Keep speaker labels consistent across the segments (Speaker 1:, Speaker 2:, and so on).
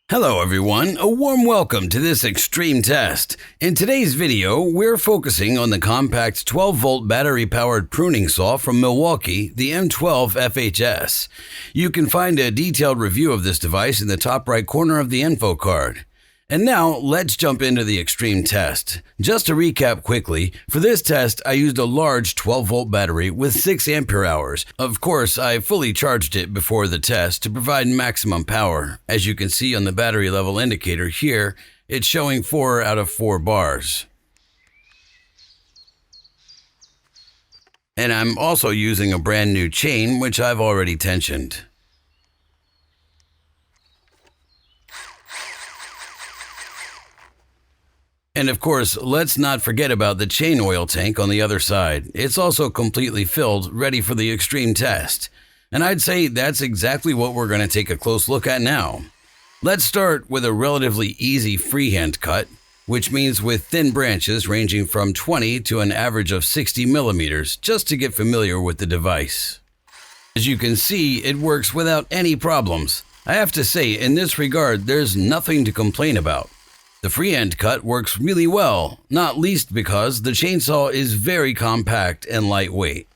Speaker 1: Hello everyone, a warm welcome to this Extremetest. In today's video, we're focusing on the compact 12-volt battery-powered pruning saw from Milwaukee, the M12 FHS. You can find a detailed review of this device in the top right corner of the info card. And now, let's jump into the Extremetest. Just to recap quickly, for this test I used a large 12-volt battery with 6 ampere hours. Of course, I fully charged it before the test to provide maximum power. As you can see on the battery level indicator here, it's showing 4 out of 4 bars. And I'm also using a brand new chain, which I've already tensioned. And of course, let's not forget about the chain oil tank on the other side. It's also completely filled, ready for the Extremetest. And I'd say that's exactly what we're going to take a close look at now. Let's start with a relatively easy freehand cut, which means with thin branches ranging from 20 to an average of 60 millimeters, just to get familiar with the device. As you can see, it works without any problems. I have to say, in this regard, there's nothing to complain about. The freehand cut works really well, not least because the chainsaw is very compact and lightweight.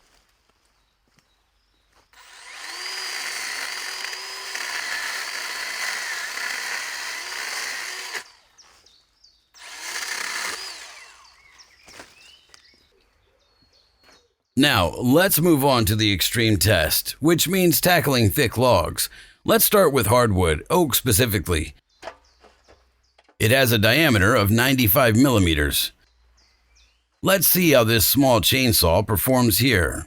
Speaker 1: Now, let's move on to the Extremetest, which means tackling thick logs. Let's start with hardwood, oak specifically. It has a diameter of 95 millimeters. Let's see how this small chainsaw performs here.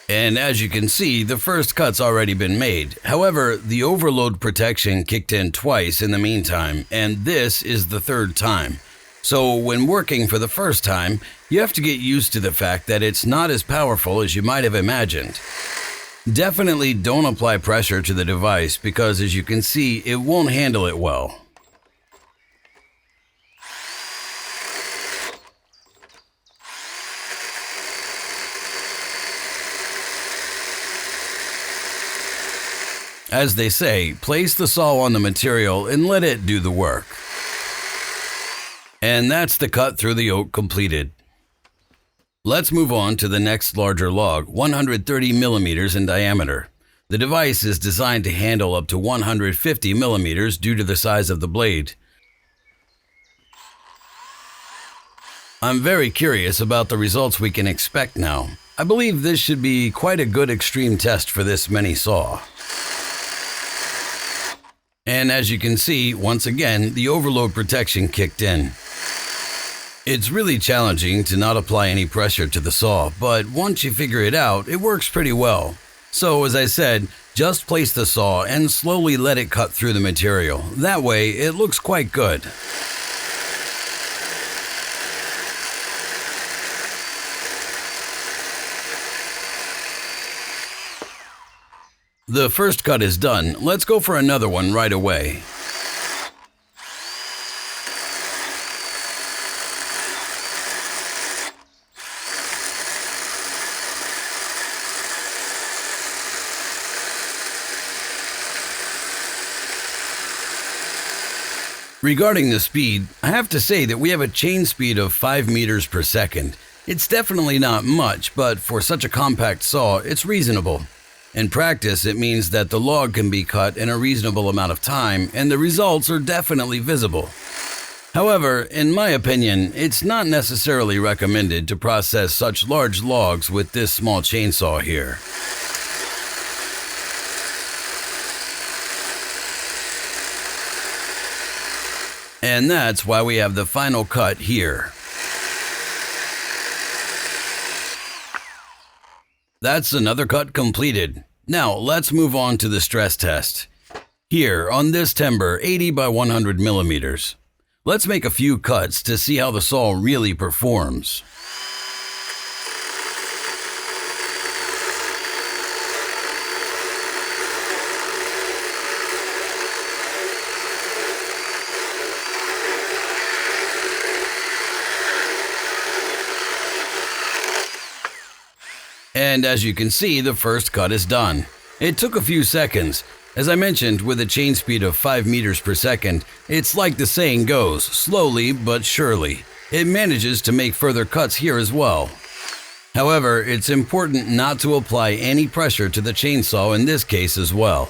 Speaker 1: And as you can see, the first cut's already been made. However, the overload protection kicked in twice in the meantime, and this is the third time. So when working for the first time, you have to get used to the fact that it's not as powerful as you might have imagined. Definitely don't apply pressure to the device because, as you can see, it won't handle it well. As they say, place the saw on the material and let it do the work. And that's the cut through the oak completed. Let's move on to the next larger log, 130 millimeters in diameter. The device is designed to handle up to 150 millimeters due to the size of the blade. I'm very curious about the results we can expect now. I believe this should be quite a good Extremetest for this mini saw. And as you can see, once again, the overload protection kicked in. It's really challenging to not apply any pressure to the saw, but once you figure it out, it works pretty well. So as I said, just place the saw and slowly let it cut through the material. That way, it looks quite good. The first cut is done. Let's go for another one right away. Regarding the speed, I have to say that we have a chain speed of 5 meters per second. It's definitely not much, but for such a compact saw, it's reasonable. In practice, it means that the log can be cut in a reasonable amount of time, and the results are definitely visible. However, in my opinion, it's not necessarily recommended to process such large logs with this small chainsaw here. And that's why we have the final cut here. That's another cut completed. Now let's move on to the stress test. Here on this timber, 80 by 100 millimeters. Let's make a few cuts to see how the saw really performs. And as you can see, the first cut is done. It took a few seconds. As I mentioned, with a chain speed of 5 meters per second, it's like the saying goes, slowly but surely. It manages to make further cuts here as well. However, it's important not to apply any pressure to the chainsaw in this case as well.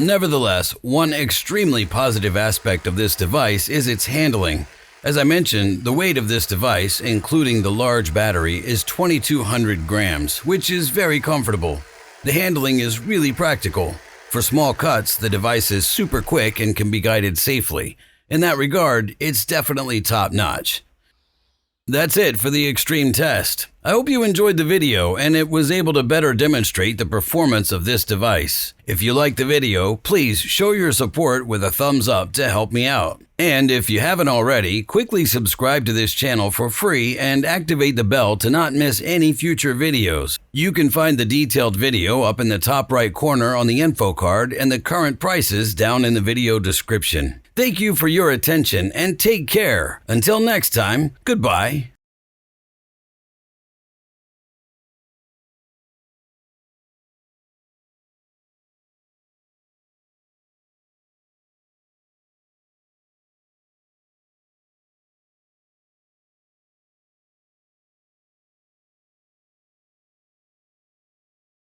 Speaker 1: Nevertheless, one extremely positive aspect of this device is its handling. As I mentioned, the weight of this device, including the large battery, is 2,200 grams, which is very comfortable. The handling is really practical. For small cuts, the device is super quick and can be guided safely. In that regard, it's definitely top-notch. That's it for the Extremetest. I hope you enjoyed the video and it was able to better demonstrate the performance of this device. If you liked the video, please show your support with a thumbs up to help me out. And if you haven't already, quickly subscribe to this channel for free and activate the bell to not miss any future videos. You can find the detailed video up in the top right corner on the info card and the current prices down in the video description. Thank you for your attention and take care. Until next time, goodbye.